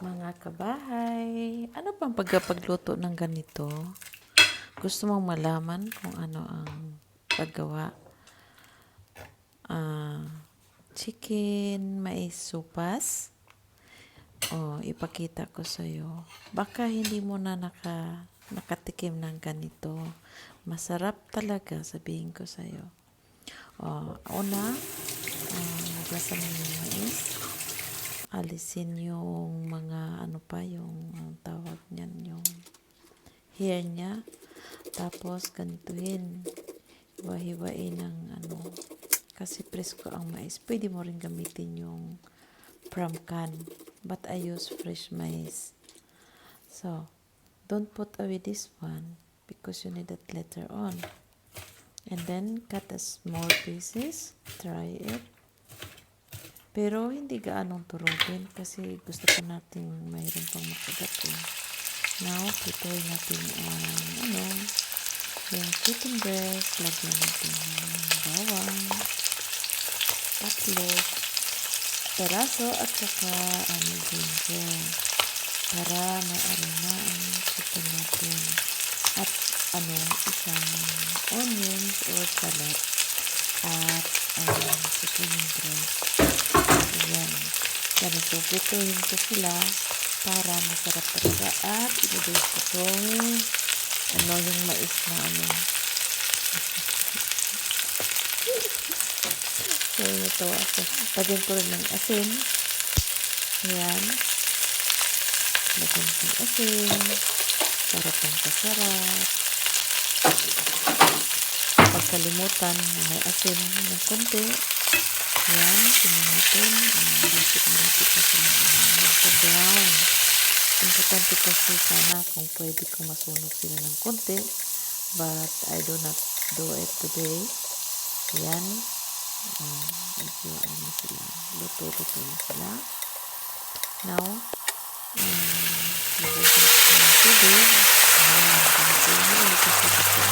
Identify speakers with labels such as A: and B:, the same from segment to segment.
A: Mga kabahay, ano bang pagluto ng ganito? Gusto mong malaman kung ano ang paggawa? Chicken, mais sopas. Ipakita ko sa'yo. Baka hindi mo na nakatikim ng ganito. Masarap talaga, sabihin ko sa'yo. Una, naglasan mo yung mais. Alisin yung mga yung tawag niyan, yung hair niya. Tapos ganituhin. Hiwa-hiwain ng kasi presko ang mais. Pwede mo rin gamitin yung from can. But I use fresh mais. So, don't put away this one because you need it later on. And then, cut a small pieces. Try it. Pero hindi gaanong turugin kasi gusto pa natin mayroon pang makagat eh. Now, prepare natin yung chicken breast. Lagyan natin ng bawang, tatlo, peraso at saka ginger para may aroma ang chicken natin. At isang onions or salad at chicken breast. Ayan. Ganito, prituhin ko sila para masarap talaga. At ilagay ko itong yung mais na So, ito ako. Lagyan ko rin ng asin. Ayan. Lagyan ko ng asin. Para pang kasarap. Huwag kalimutan na may asin ng konti. Ayan, tingnan natin. Malapit na sila magka-brown. Importante kasi sana kung pwede kong masunog sila ng konti. But I do not do it today. Ayan. Medyo na sila. Luto-luto na sila. Now, lagay ko ng tubig. Ayan, ganito na ulit kasi ito.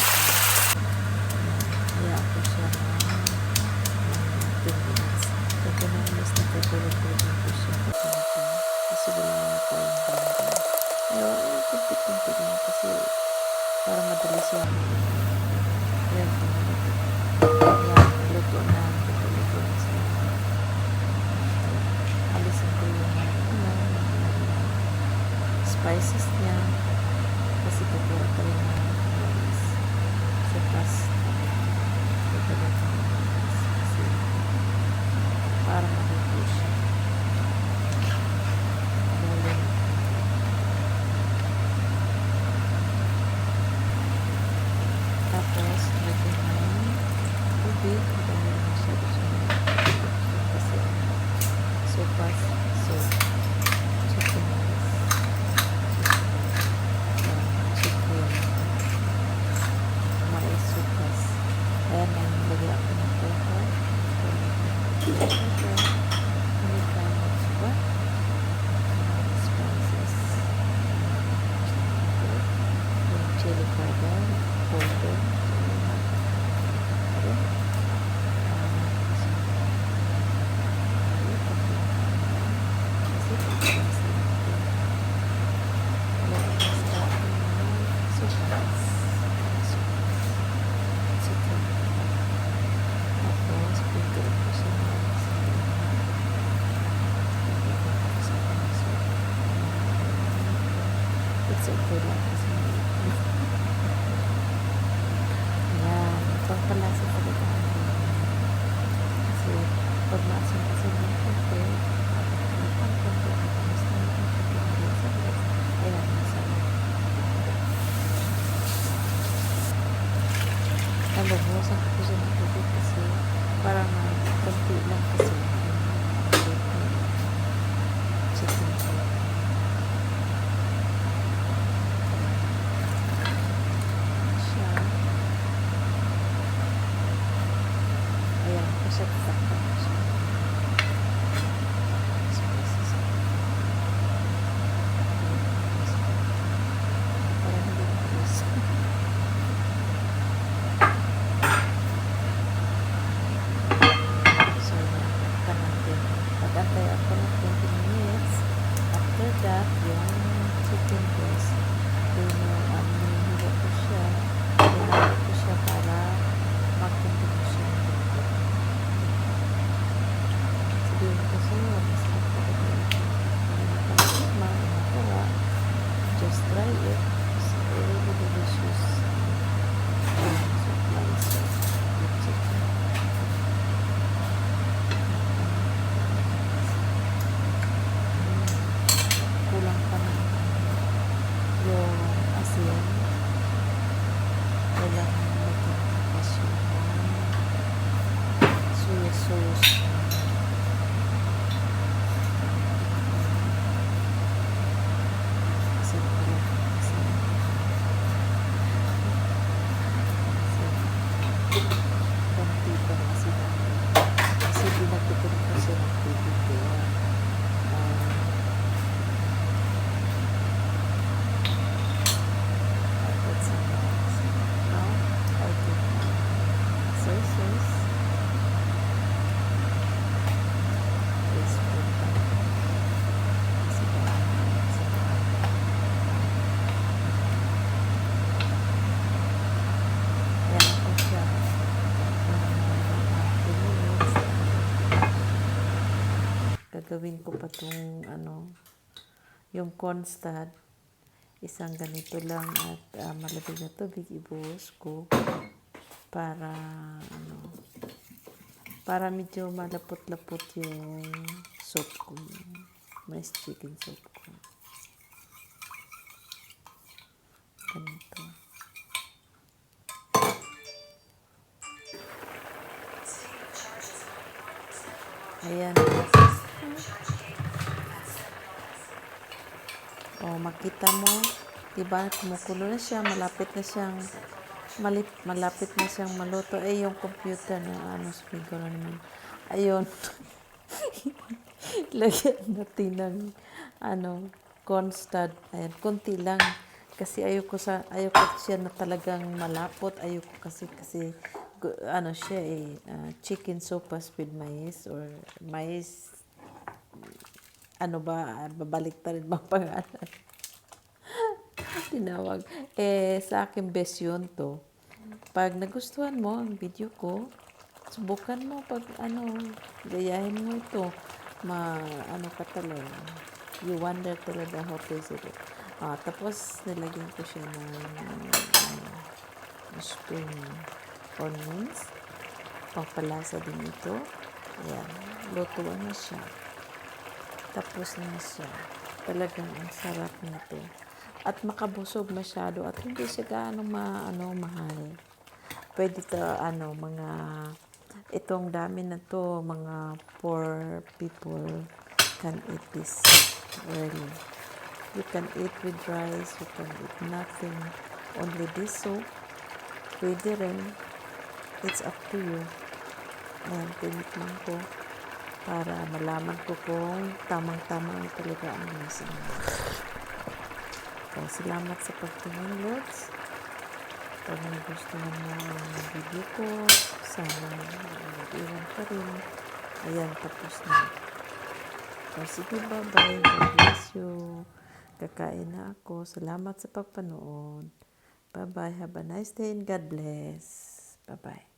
A: Kaya ako siya mas nagkatulog-tulog ko siya kasi wala na tayong blender. Ayaw, kunti-kunti lang kasi para madali siya. Ayan, luto na siya. Alisin ko yung spices niya kasi pagkawa tayo na sopas kasi para maluto siya. Tapos, lagyan ng tubig dahil masyado siya kasi sopas, chicken mais sopas. Ayan, nilagyan ako ng pepper. Chili powder, it's okay lang kasi ayan, pagpalasa talaga kasi pag maasin kasi ng konti ayan, masarap. Nalubusan ko siya ng tubig kasi parang konti lang kasi chicken ko. Mag-antay ako ng 20 minutes after that, yung chicken breast, hinalo ko siya, para magkundi ko siya ng lambot. Sabihin ko sa'yo, mas magpapagawa ko. Kung nakaliman, nakara, just try it. It's really delicious. Supplies with chicken. Kulang pa ng yung asin. Kailangan magkakapas yung soya sauce. Asin pala. Asin. Konti pa ng asin. Kasi binagdagan ko siya ng tubig. Kaya that's enough. Now, I put soy sauce. Please put that. Kasi yan ako siya. 2 minutes. Gagawin ko pa itong yung cornstarch. Isang ganito lang at malamig na tubig ibuhos ko para medyo malapot-lapot yung soup ko, yung mais chicken soup ko. Ganito. Ayan. Makita mo, diba, kumukulo na siya, malapit na siyang maluto. Yung computer na siguro naman. Ayun. Lagyan natin ng cornstarch. Ayan, konti lang. Kasi ayoko siya na talagang malapot. Ayoko kasi siya chicken sopas with mais or mais, babalik ta rin bang pangalan? Tinawag. Sa akin best yun to. Pag nagustuhan mo ang video ko, subukan mo gayahin mo ito. Ka talaga. You wonder talaga how tasty it. Tapos nilagyan ko siya ng spring onions. Pangpalasa din ito. Ayan. Lutuan na siya. Tapos na siya. Talagang ang sarap nito. At makabusog masyado at hindi siya gaano mahal. Pwede ito itong dami na to, mga 4 people can eat this. Really. You can eat with rice, you can eat nothing. Only this soup. Pwede rin. It's up to you. Ayan, tinikman ko para malaman ko kung tamang-tama talaga ang lasa niya. Salamat sa pagtingin, Lods. Pag nagustuhan mo ang video ko, sana mag-iwan ka rin. Ayan, tapos na. Sige, bye-bye. God bless you. Kakain na ako. Salamat sa pagpanood. Bye-bye. Have a nice day and God bless. Bye-bye.